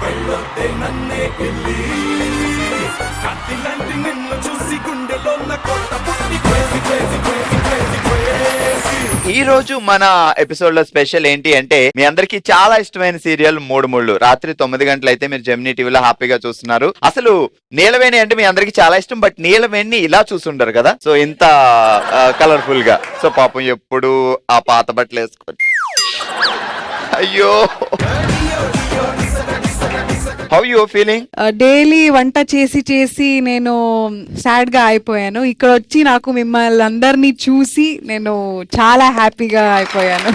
వెళ్ళొద్దే నన్నే గిల్లి కత్తిలాంటి నిన్ను చూసి గుండెలో నా కొత్త పుట్టి crazy crazy crazy crazy crazy. ఈ రోజు మన ఎపిసోడ్ లో స్పెషల్ ఏంటి అంటే మీ అందరికి చాలా ఇష్టమైన సీరియల్ మూడు ముళ్ళు. రాత్రి 9 గంటలైతే మీరు జెమినీ టీవీలో హ్యాపీగా చూస్తున్నారు. అసలు నీలవేణి అంటే మీ అందరికి చాలా ఇష్టం, బట్ నీలవేణి ఇలా చూస్తుంటారు కదా, సో ఇంత కలర్ఫుల్ గా. సో పాపం ఎప్పుడు ఆ పాత బట్టలు వేసుకొని అయ్యో. How you feeling? డైలీ వంట చేసి చేసి నేను సాడ్ గా అయిపోయాను. ఇక్కడ వచ్చి నాకు మిమ్మల్ని అందరినీ చూసి నేను చాలా హ్యాపీగా అయిపోయాను.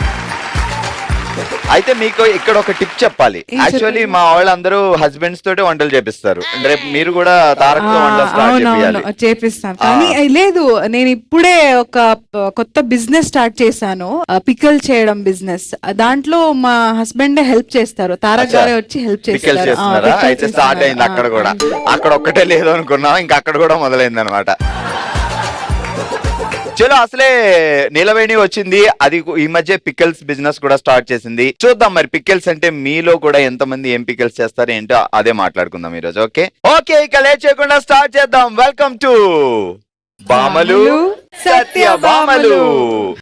అయితే మీకు ఇక్కడ ఒక టిప్ చెప్పాలి. యాక్చువల్లీ మా వాళ్ళందరూ హస్బెండ్స్ తోటి వంటలు చేపిస్తారు. రేపు మీరు కూడా తారక్తో వంటలు స్టార్ట్ చేయాలి. చేపిస్తాను, కానీ లేదు, నేను ఇప్పుడే ఒక కొత్త బిజినెస్ స్టార్ట్ చేశాను, పికల్ చేయడం బిజినెస్. దాంట్లో మా హస్బెండ్ హెల్ప్ చేస్తారు, తారక్ గారే వచ్చి హెల్ప్ చేస్తారు. అయితే స్టార్ట్ అయింది అక్కడ కూడా. అక్కడ ఒక్కటే లేదు అనుకున్నాం, ఇంకా అక్కడ కూడా మొదలైంది అనమాట. చలో, అసలే నీలవేణి వచ్చింది, అది ఈ మధ్య పికిల్స్ బిజినెస్ కూడా స్టార్ట్ చేసింది. చూద్దాం మరి పికిల్స్ అంటే మీలో కూడా ఎంతమంది ఏం పికిల్స్ చేస్తారు ఏంటో అదే మాట్లాడుకుందాం ఈ రోజు. ఓకే ఇక లేట్ చేయకుండా స్టార్ట్ చేద్దాం. Welcome to Bhamalu Satyabhamalu,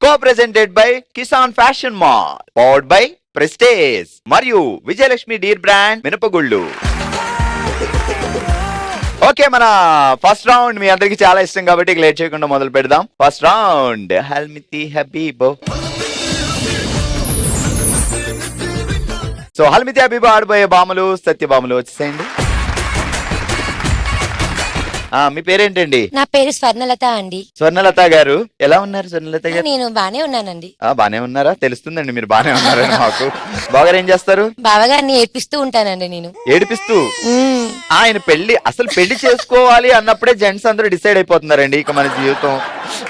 co presented by Kisan fashion mall, powered by Prestige మరియు విజయలక్ష్మి డీర్ బ్రాండ్ మినపగుళ్ళు. ఓకే, మన ఫస్ట్ రౌండ్ మీ అందరికి చాలా ఇష్టం కాబట్టి లేట్ చేయకుండా మొదలు పెడదాం. First round Halamithi Habibo. So Halamithi Habibo ఆడిపోయే బాములు సత్యభామలు వచ్చేసేయండి. మీ పేరేంటండి? నా పేరు స్వర్ణలత అండి. స్వర్ణలత గారు ఎలా ఉన్నారు? స్వర్ణలత గారు నేను బానే ఉన్నానండి. బానే ఉన్నారా? తెలుస్తుందండి మీరు బానే ఉన్నారని మాకు. బావగారు ఏం చేస్తారు? బావగారిని ఏడిపిస్తూ ఉంటానండి నేను. ఏడిపిస్తూ? ఆయన అసలు పెళ్లి చేసుకోవాలి అన్నప్పుడే జెంట్స్ అందరూ డిసైడ్ అయిపోతున్నారండి, ఇక మన జీవితం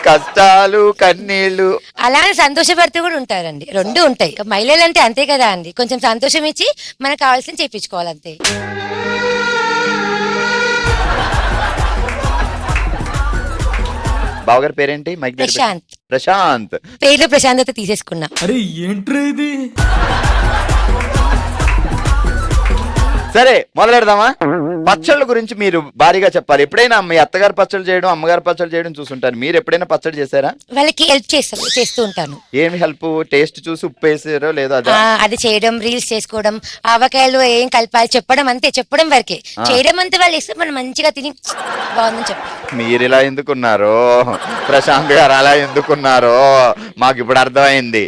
కష్టాలు కన్నీళ్లు. అలానే సంతోషపడుతూ కూడా ఉంటారండి, రెండు ఉంటాయి. మహిళలు అంటే అంతే కదా అండి, కొంచెం సంతోషం ఇచ్చి మనకు కావాల్సింది చేయించుకోవాలంతే. బావగారి పేరేంటి? ప్రశాంత్. ప్రశాంత్ పేర్లో ప్రశాంతత తీసేసుకున్నా. అరే ఏంట్రా ఇది? సరే మొదలెడదామా? పచ్చళ్ళ గురించి మీరు భారీగా చెప్పాలి. ఎప్పుడైనా మీ అత్తగారు పచ్చళ్ళు చేయడం, అమ్మగారు పచ్చళ్ళు చేయడం చూసుంటారు. మీరు ఎప్పుడైనా పచ్చడి చేశారా? వాళ్ళకి హెల్ప్ చేస్తూ ఉంటాను. ఏమి హెల్ప్? టేస్ట్ చూసి ఉప్పు వేసారో లేదో అది చేయడం, రీల్స్ చేసుకోవడం, ఆవకాయలు ఏం కలపాలి చెప్పడం, అంతే. చెప్పడం వరకే, చేయడం అంతే. వాళ్ళు ఇస్తే మనం మంచిగా తిని బాగుందని చెప్పాలి. మీరు ఇలా ఎందుకున్నారో, ప్రశాంత్ గారు అలా ఎందుకున్నారో మాకు ఇప్పుడు అర్థమైంది.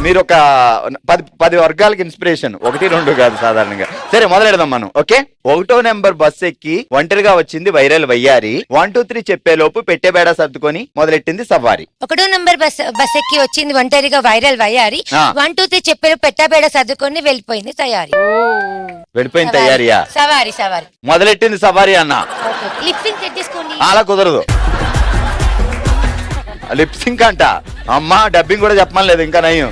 మీరు ఒక 10 వర్గాలకి ఇన్స్పిరేషన్, 1, 2 కాదు సాధారణంగా. సరే మొదలెడదాం మనం. ఓకే, 1వ నెంబర్ బస్ ఎక్కి ఒంటరిగా వచ్చింది వైరల్ వయ్యారి. 1, 2, 3 చెప్పే లోపు పెట్టే బేడ సర్దుకొని మొదలెట్టింది సవారి. 1వ నెంబర్ బస్ ఎక్కి వచ్చింది ఒంటరిగా వైరల్ వయ్యారి. 1, 2, 3 చెప్పే పెట్టే బేడ సర్దుకొని వెళ్ళిపోయింది తయారీ. వెళ్ళిపోయింది తయారీయా? సవారి మొదలెట్టింది సవారి అన్న. లిప్సింగ్ సెట్ చేసుకోండి. అలా కుదరదు. లిప్సింగ్ అంట, అమ్మా డబ్బింగ్ కూడా చెప్పమని లేదు, ఇంకా నయ్యం.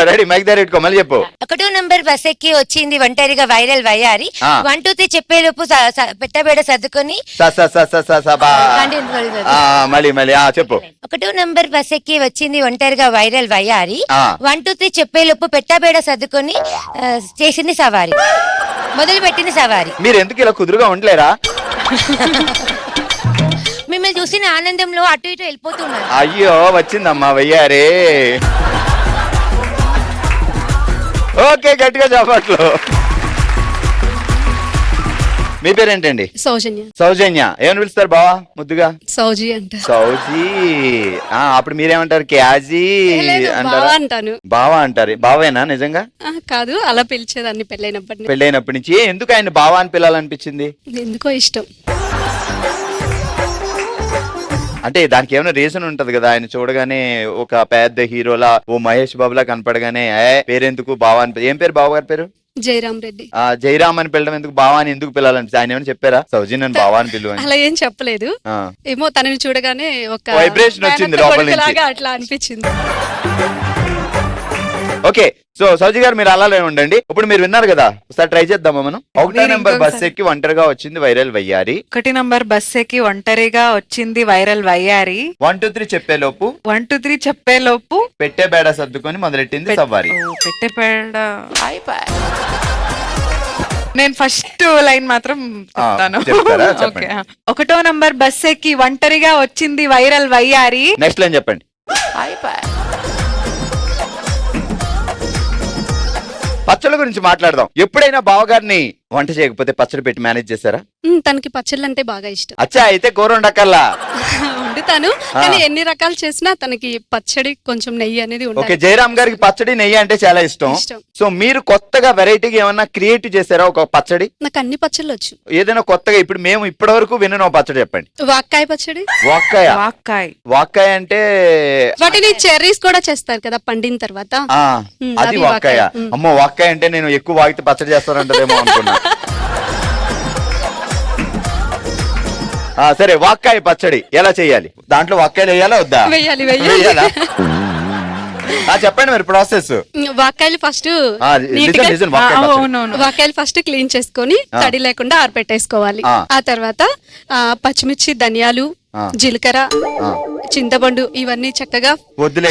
రెడీ, మైక్ దగ్గర పెట్టుకో, మళ్ళీ చెప్పు. 1వ నెంబర్ బస్ ఎక్కి వచ్చింది ఒంటరిగా వైరల్ వయ్యారి. 1, 2, 3 చెప్పే లోపు పెట్టబేడ సర్దుకొని మళ్ళీ చెప్పు. 1వ నెంబర్ బస్ ఎక్కి వచ్చింది ఒంటరిగా వైరల్ వయ్యారి. 1, 2, 3 చెప్పే లోపు పెట్టబేడ సర్దుకొని చేసింది సవారి. మొదలు పెట్టింది సవారి. మీరు ఎందుకు ఇలా కుదురుగా ఉండలేరా? మిమ్మల్ని చూసిన ఆనందంలో అటు ఇటు వెళ్ళిపోతున్నారు. అయ్యో వచ్చిందమ్మా వయ్యారే. ఓకే, గట్టిగా చెప్పట్లు. మీ పేరేంటండి? సౌజన్య. సౌజన్య. ఏమని పిలుస్తారు బావా ముద్దుగా? సౌజీ అంట. సౌజీ. అప్పుడు మీరేమంటారు? క్యాజీ అంటాను. బావా అంటారు. బావేనా నిజంగా? కాదు, అలా పిలిచేదాన్ని పెళ్ళైనప్పటి నుంచి. ఎందుకు ఆయన బావా అని పిలాలనిపించింది? ఎందుకో ఇష్టం. అంటే దానికి ఏమైనా రీజన్ ఉంటది కదా? ఆయన చూడగానే ఒక పెద్ద హీరోలా, ఓ మహేష్ బాబులా కనపడగానే పేరెందుకు బావా అని. ఏం పేరు బావ గారి పేరు? జయరామ్ రెడ్డి. జయరామ్ అని పిల్లడం ఎందుకు, బావా అని ఎందుకు పిల్లాలనిపిస్తుంది? ఆయన ఏమైనా చెప్పారా సౌజీ నన్ను బావా అని పిలువ? అలా ఏం చెప్పలేదు. ఏమో తనని చూడగానే ఒక వైబ్రేషన్ వచ్చింది లోపల నుంచి, అట్లా అనిపించింది. ఓకే, సో సౌజీ గారు మీరు అలానే ఉండండి. ఇప్పుడు మీరు విన్నారు కదా, ఒకసారి ట్రై చేద్దామా మనం. 1వ నెంబర్ బస్ ఎక్కి ఒంటరిగా వచ్చింది వైరల్ వయ్యారి. 1 నంబర్ బస్ ఎక్కి ఒంటరిగా వచ్చింది వైరల్ వయ్యారి. 1 2 3 చెప్పేలోపు 1 2 3 చెప్పేలోపు పెట్టే బేడ సర్దుకొని మొదలెట్టింది సవ్వారి. పెట్టే పేడ. నేను ఫస్ట్ లైన్ మాత్రం చెప్తాను. చెప్తారా? చెప్పండి. 1వ నంబర్ బస్ ఎక్కి ఒంటరిగా వచ్చింది వైరల్ వయ్యారి. నెక్స్ట్ లైన్ చెప్పండి. పచ్చళ్ళ గురించి మాట్లాడదాం. ఎప్పుడైనా బావగారిని వంట చేయకపోతే పచ్చడి పెట్టి మేనేజ్ చేశారా? తనకి పచ్చళ్ళు అంటే బాగా ఇష్టం. అచ్చా, అయితే కూర ఉండకల్లా వండుతాను, కానీ ఎన్ని రకాలు చేసినా తనకి పచ్చడి కొంచెం నెయ్యి అనేది ఓకే. ఉండాలి. జయరామ్ గారికి పచ్చడి నెయ్యి అంటే చాలా ఇష్టం. సో మీరు కొత్తగా వెరైటీగా ఏమన్నా క్రియేట్ చేశారా ఒక పచ్చడి? నాకు అన్ని పచ్చళ్ళు వచ్చు. ఏదైనా కొత్తగా ఇప్పుడు మేము ఇప్పటి వరకు విన్న పచ్చడి చెప్పండి. వాక్కాయ పచ్చడి. వాక్కాయ. వాక్కాయ అంటే వాటిని చెర్రీస్ కూడా చేస్తారు కదా పండిన తర్వాత. అది వాక్కాయ. అమ్మో, వాక్కాయ అంటే నేను ఎక్కువ వాగితే పచ్చడి చేస్తానంటదేమో అనుకున్నా. సరే, వాక్కాయ పచ్చడి ఎలా చేయాలి? దాంట్లో వాక్కాయలు వేయాలా వద్దా? వేయాలా? చెప్పండి మరి ప్రాసెస్. వాక్కాయలు ఫస్ట్ వాక్కాయలు ఫస్ట్ క్లీన్ చేసుకొని తడి లేకుండా ఆరపెట్టేసుకోవాలి. ఆ తర్వాత పచ్చిమిర్చి, ధనియాలు, జీలకర్ర, చింతపండు ఇవన్నీ చక్కగా వద్దులే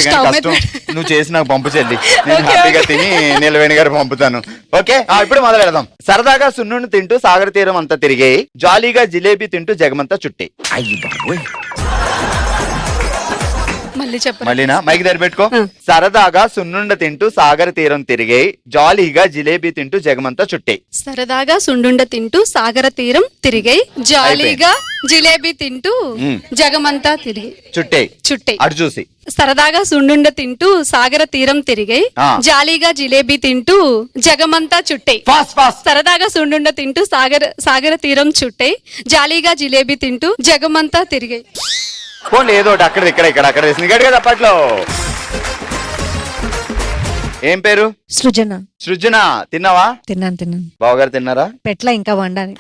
నువ్వు చేసి నాకు పంపు చెల్లి, నేను హ్యాపీగా తిని నిలవేణి గారు పంపుతాను. ఓకే, ఇప్పుడు మొదలు పెడదాం. సరదాగా సున్నుండి తింటూ సాగర తీరం అంతా తిరిగాయి, జాలీగా జిలేబీ తింటూ జగమంతా చుట్టి. మళ్ళీనా మైక్ దగ్గర పెట్టుకో. సరదాగా సున్నుండ తింటూ సాగర తీరం తిరిగాయి, జాలీగా జిలేబీ తింటూ జగమంతా చుట్టాయి. సరదాగా సుండుండ తింటూ సాగర తీరం తిరిగాయి, జాలీగా జిలేబీ తింటూ జగమంతా తిరిగి చుట్టాయి. అటు చూసి. సరదాగా సుండుండ తింటూ సాగర తీరం తిరిగాయి, జాలీగా జిలేబీ తింటూ జగమంతా చుట్టాయి. సరదాగా సుండుండ తింటూ సాగర తీరం చుట్టాయి, జాలీగా జిలేబీ తింటూ జగమంతా తిరిగాయి. పోనీ ఏదో అక్కడ ఇక్కడ వేసింది అప్పట్లో. ఏం పేరు? సృజన. సృజన, తిన్నావా? తిన్నాను. బావగారు తిన్నారా? పెట్ల ఇంకా వండాలి.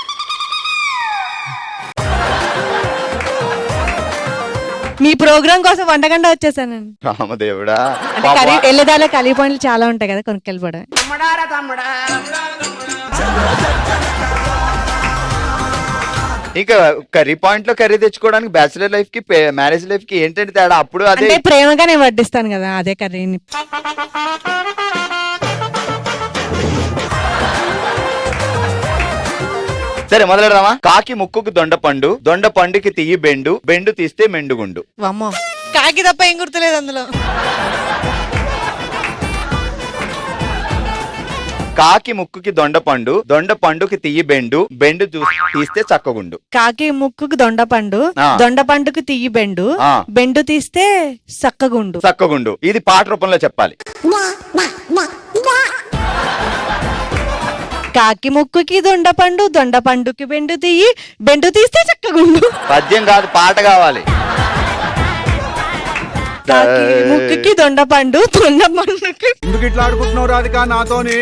మీ ప్రోగ్రామ్ కోసం వంటగంట వచ్చేసాను. రామదేవుడా. వెళ్ళేదాలో కలిగి పాయింట్లు చాలా ఉంటాయి కదా, కొనుక్కెళ్ళిపోవడం. ఇంకా కర్రీ పాయింట్ లో కర్రీ తెచ్చుకోవడానికి బ్యాచిలర్ లైఫ్ కి మ్యారేజ్ లైఫ్ కి ఏంటంటే తేడా? అప్పుడు అదే ప్రేమగా నేను వడ్డిస్తాను కదా, అదే కర్రీని. సరే మొదలెడదామా. కాకి ముక్కుకు దొండపండు, దొండపండుకి తీయి బెండు, బెండు తీస్తే మెండుగుండు. అమ్మో, కాకి తప్ప ఏం గుర్తులేదు అందులో. కాకి ముక్కుకి దొండపండు, దొండపండుకి తీయి బెండు, బెండు తీస్తే చక్కగుండు. కాకి ముక్కుకి దొండపండు, దొండపండుకి తీయి బెండు, బెండు తీస్తే చక్కగుండు. ఇది పాట రూపంలో చెప్పాలి. కాకి ముక్కుకి దొండపండు, దొండపండుకి బెండు తీయి, బెండు తీస్తే చక్కగుండు. పద్యం కాదు, పాట కావాలి. కాకి ముక్కుకి దొండపండు, దొండపండుకి. ఎందుకు ఇట్లా ఆడుకుంటున్నావు రాధిక నాతోని?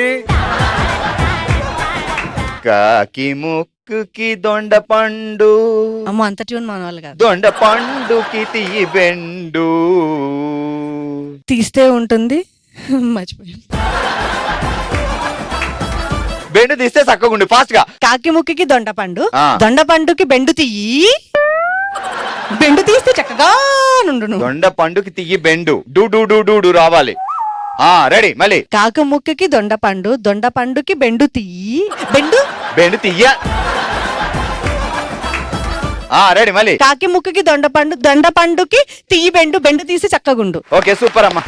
కాకి ముక్కుకి దొండపండు, అమ్మ అంత ట్యూన్ మన వాళ్ళు కాదు. దొండపండుకి తీయి బెండు తీస్తే ఉంటుంది, మర్చిపోయాను. బెండు తీస్తే చక్కగుండు. ఫాస్ట్ గా. కాకి ముక్కుకి దొండపండు, దొండపండుకి బెండు తీయి, బెండు తీస్తే చక్కగా నుండును. దొండపండుకి తీయి బెండు, డూ డూ డూ డూ డూ రావాలి. రెడీ మళ్ళీ. కాకి ముక్కుకి దొండపండు, దొండపండుకి బెండు తీయి, బెండు తీయ. రెడీ మళ్ళీ. కాకి ముక్కుకి దొండపండు, దొండపండుకి తీయి బెండు, బెండు తీసి చక్కగుండు. ఓకే, సూపర్ అమ్మా.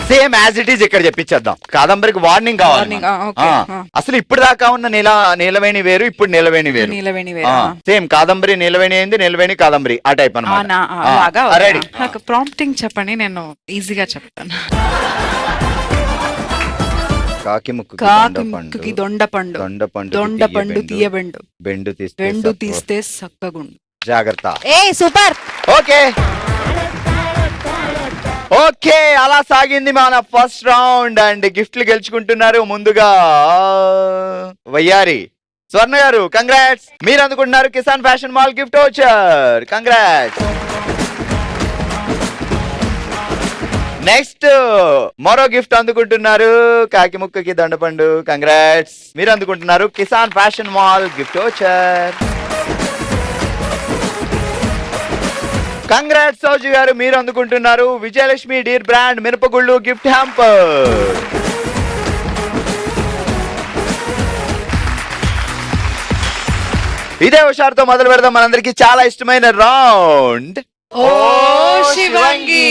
సేమ్ యాజ్ ఇట్ ఈజ్ ఇక్కడ చెప్పించేద్దాం. కాదంబరికి వార్నింగ్ కావాలి. అసలు ఇప్పుడు దాకా ఉన్న నీలవేణి వేరు, ఇప్పుడు నీలవేణి వేరు. సేమ్ కాదంబరి నీలవేణి అయింది, నీలవేణి కాదంబరి, ఆ టైప్ అన్నమాట. రెడీ. ప్రాంప్టింగ్ చెప్పండి, నేను ఈజీగా చెప్తాను. కాకి ముక్కుకి దొండపండు, దొండపండు తీయబెండు, బెండు తీస్తే చక్కగుండు. జాగ్రత్త. సూపర్. ఓకే, అలా సాగింది మన ఫస్ట్ రౌండ్. అండ్ గిఫ్ట్లు గెలుచుకుంటున్నారు. ముందుగా వయ్యారి స్వర్ణ గారు, కంగ్రాట్స్. మీరు అందుకుంటున్నారు Kisan fashion mall gift voucher. Congrats. Next మరో గిఫ్ట్ అందుకుంటున్నారు కాకి ముక్కకి దండపండు. కంగ్రాట్స్, మీరు అందుకుంటున్నారు Kisan fashion mall gift voucher. Congrats Sowji గారు, మీరు అందుకుంటున్నారు విజయలక్ష్మి డీర్ బ్రాండ్ మిరపగుళ్ళు గిఫ్ట్ హ్యాంపర్. ఇదే హుషారుతో మొదలు పెడదాం మనందరికి చాలా ఇష్టమైన రౌండ్ ఓ శివంగి.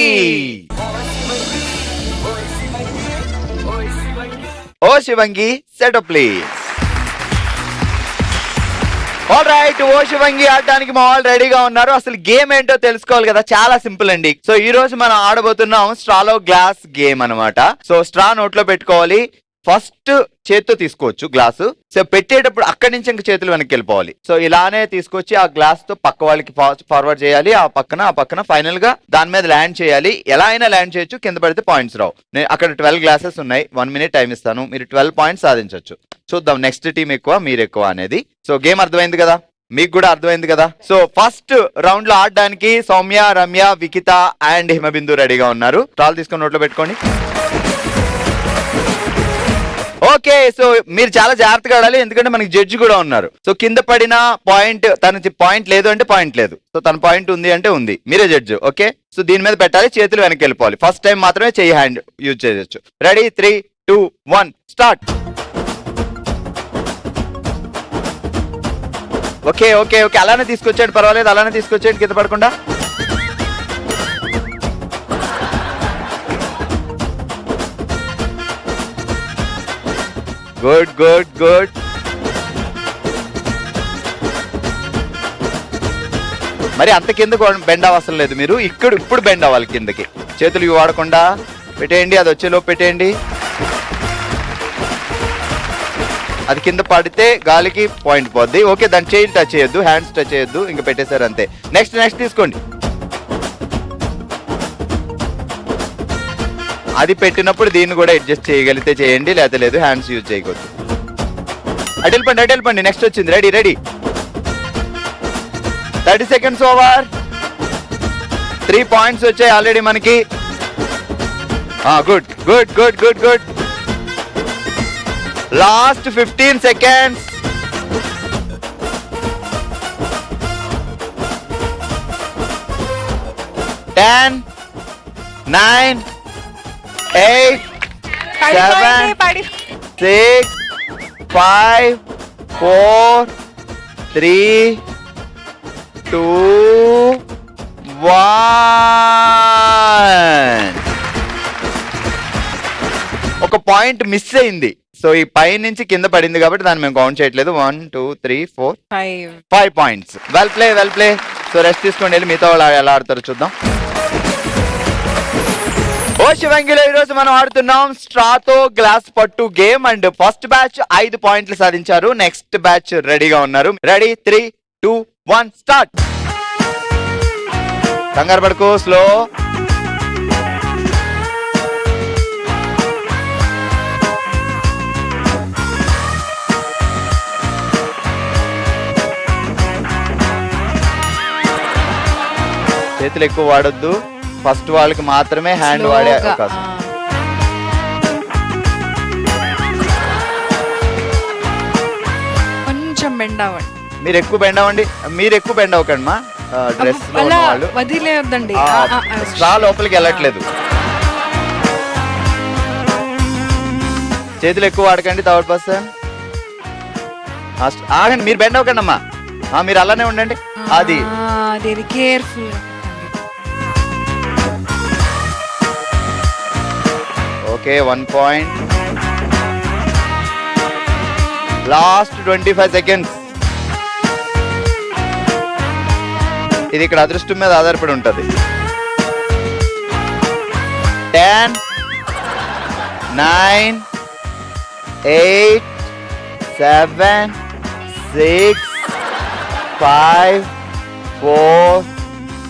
ఓ శివంగి సెటప్ ప్లీజ్. ఆల్ రైట్, ఓ శివంగి ఆడడానికి మా వాళ్ళు రెడీగా ఉన్నారు. అసలు గేమ్ ఏంటో తెలుసుకోవాలి కదా, చాలా సింపుల్ అండి. సో ఈ రోజు మనం ఆడబోతున్నాం స్ట్రాలో గ్లాస్ గేమ్ అన్నమాట. సో స్ట్రా నోట్లో పెట్టుకోవాలి, ఫస్ట్ చేత్తో తీసుకోవచ్చు గ్లాసు. సో పెట్టేటప్పుడు అక్కడి నుంచి ఇంక చేతులు వెనక్కి వెళ్ళిపోవాలి. సో ఇలానే తీసుకొచ్చి ఆ గ్లాస్ తో పక్క వాళ్ళకి ఫార్వర్డ్ చేయాలి, ఆ పక్కన ఫైనల్ గా దాని మీద ల్యాండ్ చేయాలి. ఎలా అయినా ల్యాండ్ చేయొచ్చు, కింద పడితే పాయింట్స్ రావు. నేను అక్కడ 12 గ్లాసెస్ ఉన్నాయి, 1 minute టైం ఇస్తాను, మీరు 12 పాయింట్స్ సాధించవచ్చు. చూద్దాం నెక్స్ట్ టీం ఎక్కువ మీరు ఎక్కువ అనేది. సో గేమ్ అర్థమైంది కదా, మీకు కూడా అర్థమైంది కదా. సో ఫస్ట్ రౌండ్ లో ఆడడానికి సౌమ్య, రమ్య, వికిత అండ్ హిమబిందు రెడీగా ఉన్నారు. స్టాల్ తీసుకొని నోట్లో పెట్టుకోండి. ఓకే, సో మీరు చాలా జాగ్రత్తగా ఆడాలి, ఎందుకంటే మనకి జడ్జి కూడా ఉన్నారు. సో కింద పడిన పాయింట్, తన పాయింట్ లేదు అంటే పాయింట్ లేదు, సో తన పాయింట్ ఉంది అంటే ఉంది, మీరే జడ్జి. ఓకే, సో దీని మీద పెట్టాలి, చేతులు వెనక్కి వెళ్ళిపోవాలి. ఫస్ట్ టైం మాత్రమే చెయ్యి హ్యాండ్ యూజ్ చేయొచ్చు. Ready, 3, 2, 1 start. Okay okay okay, అలానే తీసుకొచ్చాడు, పర్వాలేదు, అలానే తీసుకొచ్చాడు కింద పడకుండా. Good good good. మరి అంత కింద బెండ్ అవసరం లేదు, మీరు ఇప్పుడు బెండ్ అవ్వాలి కిందకి. చేతులు ఇవి వాడకుండా పెట్టేయండి, అది వచ్చేలోపు పెట్టేయండి. అది కింద పడితే గాలికి పాయింట్ పోద్ది. ఓకే, దాని చేయి టచ్ చేయొద్దు, హ్యాండ్స్ టచ్ చేయొద్దు, ఇంకా పెట్టేశారు అంతే. నెక్స్ట్ తీసుకోండి. అది పెట్టినప్పుడు దీన్ని కూడా అడ్జస్ట్ చేయగలిగితే చేయండి, లేకపోతే లేదు, హ్యాండ్స్ యూజ్ చేయకూడదు. అటు వెళ్ళిపోండి. నెక్స్ట్ వచ్చింది, రెడీ. 30 seconds over. 3 పాయింట్స్ వచ్చాయి ఆల్రెడీ మనకి. Good good good good good. Last 15 seconds. Ten, 9, 8, 7, 6, 5, 4, 3, 2, 1. ఒక పాయింట్ మిస్ అయింది. సో ఈ పై నుంచి కింద పడింది కాబట్టి దాన్ని మేము కౌంట్ చేయట్లేదు. 1, 2, 3, 4, 5 points. Well play. So rest తీసుకోండి, వెళ్ళి మిగతా వాళ్ళు ఎలా ఆడతారో చూద్దాం. ఓ శివంగిలో ఈరోజు మనం ఆడుతున్నాం స్ట్రాతో గ్లాస్ పట్టు గేమ్. అండ్ ఫస్ట్ బ్యాచ్ 5 పాయింట్లు సాధించారు. నెక్స్ట్ బ్యాచ్ రెడీగా ఉన్నారు. Ready, 3, 2, 1 start. కంగారు పడుకో, స్లో. చేతులు ఎక్కువ వాడొద్దు, ఫస్ట్ వాళ్ళకి మాత్రమే హ్యాండ్ వాడే అవకాశం. కొంచెం బెండ్ అవ్వండి. మీరు ఎక్కువ బెండ్ అవ్వకండి మా డ్రెస్ లో ఉన్న వాళ్ళు. వదిలేయొద్దండి, స్ట్రా లోపలికి వెళ్ళట్లేదు. చేతులు ఎక్కువ వాడకండి. థర్డ్ పర్సన్ ఆగండి, మీరు బెండ్ అవ్వకండి అమ్మా, మీరు అలానే ఉండండి. అది careful. Okay, 1 point. Last 25 seconds. ఇది ఇక్కడ అదృష్టం మీద ఆధారపడి ఉంటుంది. 10, 9, 8, 7, 6, 5, 4,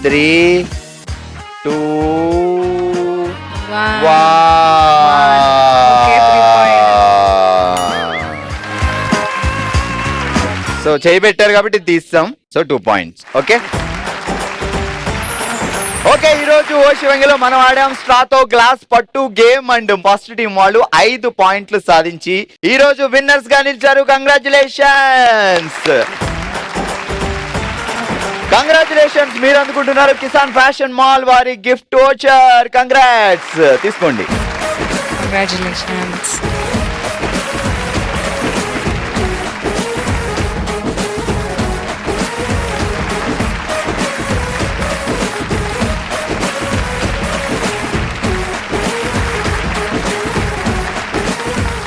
3, 2, 1. సో చేయి పెట్టారు కాబట్టి తీస్తాం. So 2 points. ఓకే, ఈ రోజు రోజు ఓ శివంగిలో మనం ఆడాం స్ట్రాతో గ్లాస్ పట్టు గేమ్ అండ్ ఫస్ట్ టీం వాళ్ళు 5 పాయింట్లు సాధించి ఈ రోజు విన్నర్స్ గా నిలిచారు. కంగ్రాచులేషన్స్. కంగ్రాచులేషన్స్. మీరు అందుకుంటున్నారు కిసాన్ ఫ్యాషన్ మాల్ వారి గిఫ్ట్ వోచర్. కంగ్రాట్స్. తీసుకోండి. కంగ్రాచులేషన్స్.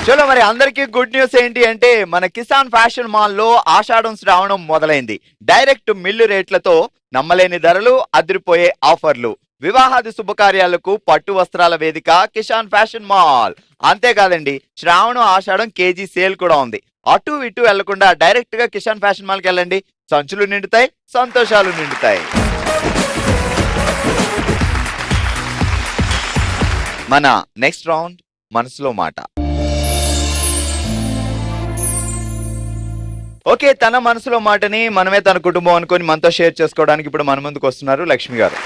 చలో మరి అందరికీ గుడ్ న్యూస్ ఏంటి అంటే మన కిసాన్ ఫ్యాషన్ మాల్ లో ఆషాఢం శ్రావణం మొదలైంది. డైరెక్ట్ మిల్లు రేట్లతో నమ్మలేని ధరలు, అదిరిపోయే ఆఫర్లు, వివాహాది శుభకార్యాలకు పట్టు వస్త్రాల వేదిక కిసాన్ ఫ్యాషన్ మాల్. అంతేకాదండి, శ్రావణం ఆషాఢం కేజీ సేల్ కూడా ఉంది. అటు ఇటు వెళ్లకుండా డైరెక్ట్ గా కిసాన్ ఫ్యాషన్ మాల్ కి వెళ్ళండి. సంచులు నిండుతాయి, సంతోషాలు నిండుతాయి. మన నెక్స్ట్ రౌండ్ మనసులో మాట. ఓకే, తన మనసులో మాటని మనమే తన కుటుంబం అనుకొని మనతో షేర్ చేసుకోవడానికి ఇప్పుడు మన ముందుకు వస్తున్నారు లక్ష్మి గారు.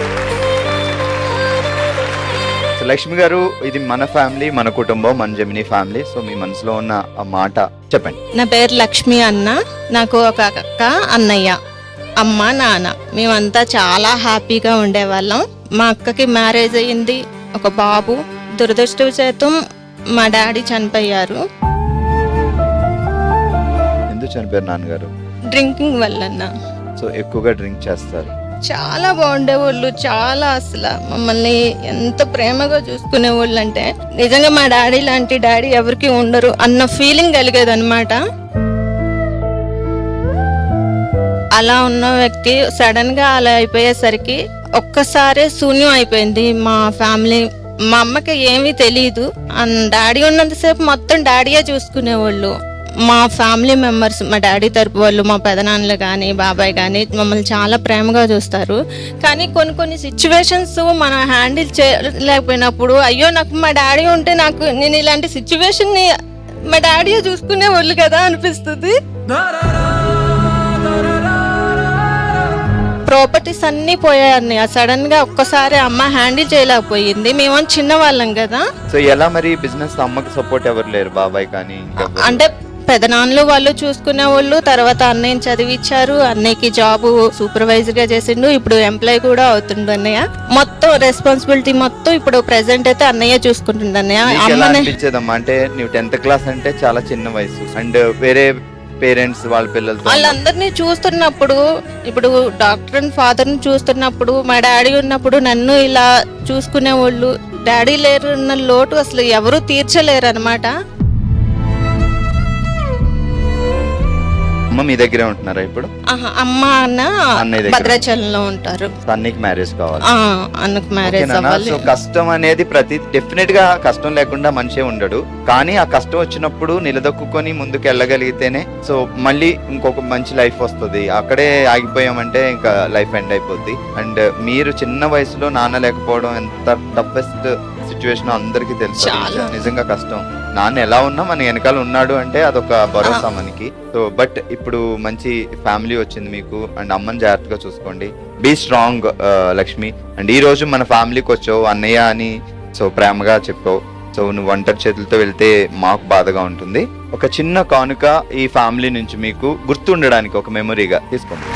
లక్ష్మి గారు, ఇది మన ఫ్యామిలీ, మన కుటుంబం, మన జెమినీ ఫ్యామిలీ. సో మీ మనసులో ఉన్న ఆ మాట చెప్పండి. నా పేరు లక్ష్మి అన్న. నాకు ఒక అక్క, అన్నయ్య, అమ్మ, నాన్న. మేమంతా చాలా హ్యాపీగా ఉండేవాళ్ళం. మా అక్కకి మ్యారేజ్ అయ్యింది, ఒక బాబు. దురదృష్టవశాతం మా డాడీ చనిపోయారు. ఎందుకు చనిపోయారు నాన్నగారు? డ్రింకింగ్ వల్ల. సో ఎక్కువగా డ్రింక్ చేస్తారు. చాలా బాగుండేవాళ్ళు, చాలా అసలు మమ్మల్ని ఎంత ప్రేమగా చూసుకునేవాళ్ళు అంటే నిజంగా మా డాడీ లాంటి డాడీ ఎవరికి ఉండరు అన్న ఫీలింగ్ కలిగేది అనమాట. అలా ఉన్న వ్యక్తి సడన్ గా అలా అయిపోయేసరికి ఒక్కసారే శూన్యం అయిపోయింది మా ఫ్యామిలీ. మా అమ్మకి ఏమీ తెలియదు. డాడీ ఉన్నంతసేపు మొత్తం డాడీయే చూసుకునేవాళ్ళు. మా ఫ్యామిలీ మెంబర్స్, మా డాడీ తరపు వాళ్ళు, మా పెదనాన్నలు కానీ బాబాయ్ కానీ మమ్మల్ని చాలా ప్రేమగా చూస్తారు. కానీ కొన్ని సిచ్యువేషన్స్ మనం హ్యాండిల్ చేయలేకపోయినప్పుడు అయ్యో నాకు మా డాడీ ఉంటే నేను ఇలాంటి సిచ్యువేషన్ని మా డాడీయే చూసుకునే వాళ్ళు కదా అనిపిస్తుంది. ప్రాపర్టీస్ అన్ని పోయాయి. సడన్ గా ఒక్కసారి అమ్మ హ్యాండిల్ చేయలేకపోయింది. మేము చిన్నవాళ్ళం కదా. సో ఎలా మరి బిజినెస్? అమ్మకి సపోర్ట్ ఎవరు లేరు, బాబాయ్ కానీ? అంటే పెదనాన్నలు వాళ్ళు చూసుకునే వాళ్ళు. తర్వాత అన్నయ్యని చదివించారు. అన్నయ్యకి జాబ్ సూపర్వైజర్ గా చేసిండు. ఇప్పుడు ఎంప్లాయ్ కూడా అవుతుంది అన్నయ్య. మొత్తం రెస్పాన్సిబిలిటీ మొత్తం ఇప్పుడు ప్రెసెంట్ అయితే అన్నయ్య చూసుకుంటుంది. అన్నయ్య అనిపించేదమ్మా అంటే నువ్వు 10th క్లాస్ అంటే చాలా చిన్న వయసు, అండ్ వేరే పేరెంట్స్ వాళ్ళ పిల్లలతో వాళ్ళందరినీ చూస్తున్నప్పుడు, ఇప్పుడు డాక్టర్ అండ్ ఫాదర్ ని చూస్తున్నప్పుడు, మా డాడీ ఉన్నప్పుడు నన్ను ఇలా చూసుకునే వాళ్ళు. డాడీ లేరు అన్న లోటు అసలు ఎవరు తీర్చలేరు అనమాట. అమ్మ మీ దగ్గరే ఉంటున్నారా ఇప్పుడు? అమ్మ అన్న భద్రాచలంలో ఉంటారు. అన్నకి మ్యారేజ్ కావాలి. అన్నకు మ్యారేజ్ అవ్వాలి. కష్టం అనేది డెఫినెట్ గా కష్టం లేకుండా మనిషే ఉండడు. కానీ ఆ కష్టం వచ్చినప్పుడు నిలదొక్కుని ముందుకు వెళ్ళగలిగితేనే సో మళ్ళీ ఇంకొక మంచి లైఫ్ వస్తుంది. అక్కడే ఆగిపోయామంటే ఇంకా లైఫ్ ఎండ్ అయిపోద్ది. అండ్ మీరు చిన్న వయసులో నాన్న లేకపోవడం ఎంత టఫెస్ట్ సిచ్యువేషన్ అందరికీ తెలుసు. నిజంగా కష్టం. నాన్న ఎలా ఉన్నా మన వెనకాల ఉన్నాడు అంటే అదొక భరోసా మనకి. సో బట్ ఇప్పుడు మంచి ఫ్యామిలీ వచ్చింది మీకు, అండ్ అమ్మని జాగ్రత్తగా చూసుకోండి. Be strong Lakshmi. అండ్ ఈ రోజు మన ఫ్యామిలీకి వచ్చావు అన్నయ్య అని సో ప్రేమగా చెప్పావు. సో నువ్వు ఒంటరి చేతులతో వెళ్తే మాకు బాధగా ఉంటుంది. ఒక చిన్న కానుక ఈ ఫ్యామిలీ నుంచి మీకు గుర్తుండడానికి ఒక మెమొరీగా తీసుకోండి.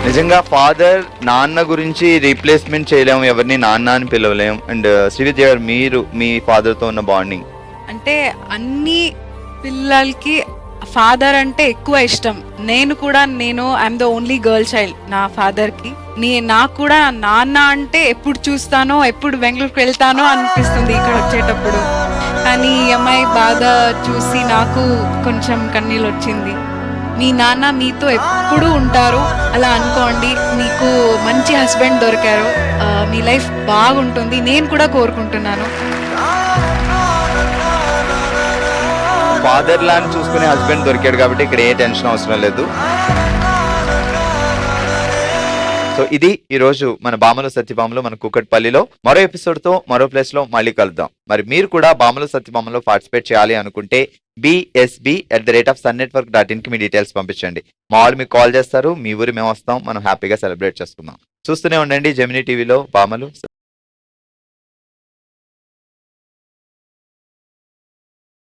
నిజంగా ఫాదర్ నాన్న గురించి రీప్లేస్మెంట్ చేయలేము, ఎవరిని నాన్న అని పిలవలేము. అండ్ శ్రీవిద్య గారు, మీరు మీ ఫాదర్ తో ఉన్న బాండింగ్ అంటే అన్ని పిల్లలకి ఫాదర్ అంటే ఎక్కువ ఇష్టం. నేను I'm the only girl child నా ఫాదర్ కి. నాకు కూడా నాన్న అంటే ఎప్పుడు చూస్తానో, ఎప్పుడు బెంగళూరుకి వెళ్తానో అనిపిస్తుంది ఇక్కడ వచ్చేటప్పుడు. కానీ ఈ అమ్మాయి బాధ చూసి నాకు కొంచెం కన్నీళ్ళు వచ్చింది. మీ నాన్న మీతో ఎప్పుడు ఉంటారు, అలా అనుకోండి. మీకు మంచి హస్బెండ్ దొరికారు, మీ లైఫ్ బాగుంటుంది నేను కూడా కోరుకుంటున్నాను. ఫాదర్ లాని చూసుకునే హస్బెండ్ దొరికాడు కాబట్టి ఇక్కడ ఏ టెన్షన్ అవసరం లేదు. సో ఇది ఈ రోజు మన బామలు సత్యభామలు మన కూకట్పల్లిలో. మరో ఎపిసోడ్ తో మరో ప్లేస్ లో మళ్ళీ కలుద్దాం. మరి మీరు కూడా బామలు సత్యభామలో పార్టిసిపేట్ చేయాలి అనుకుంటే bsb@sunnetwork.in కి మీ డీటెయిల్స్ పంపించండి. మా వాళ్ళు మీకు కాల్ చేస్తారు, మీ ఊరు మేము వస్తాం, మనం హ్యాపీగా సెలబ్రేట్ చేసుకుందాం. చూస్తూనే ఉండండి జెమినీ టీవీలో బామలు.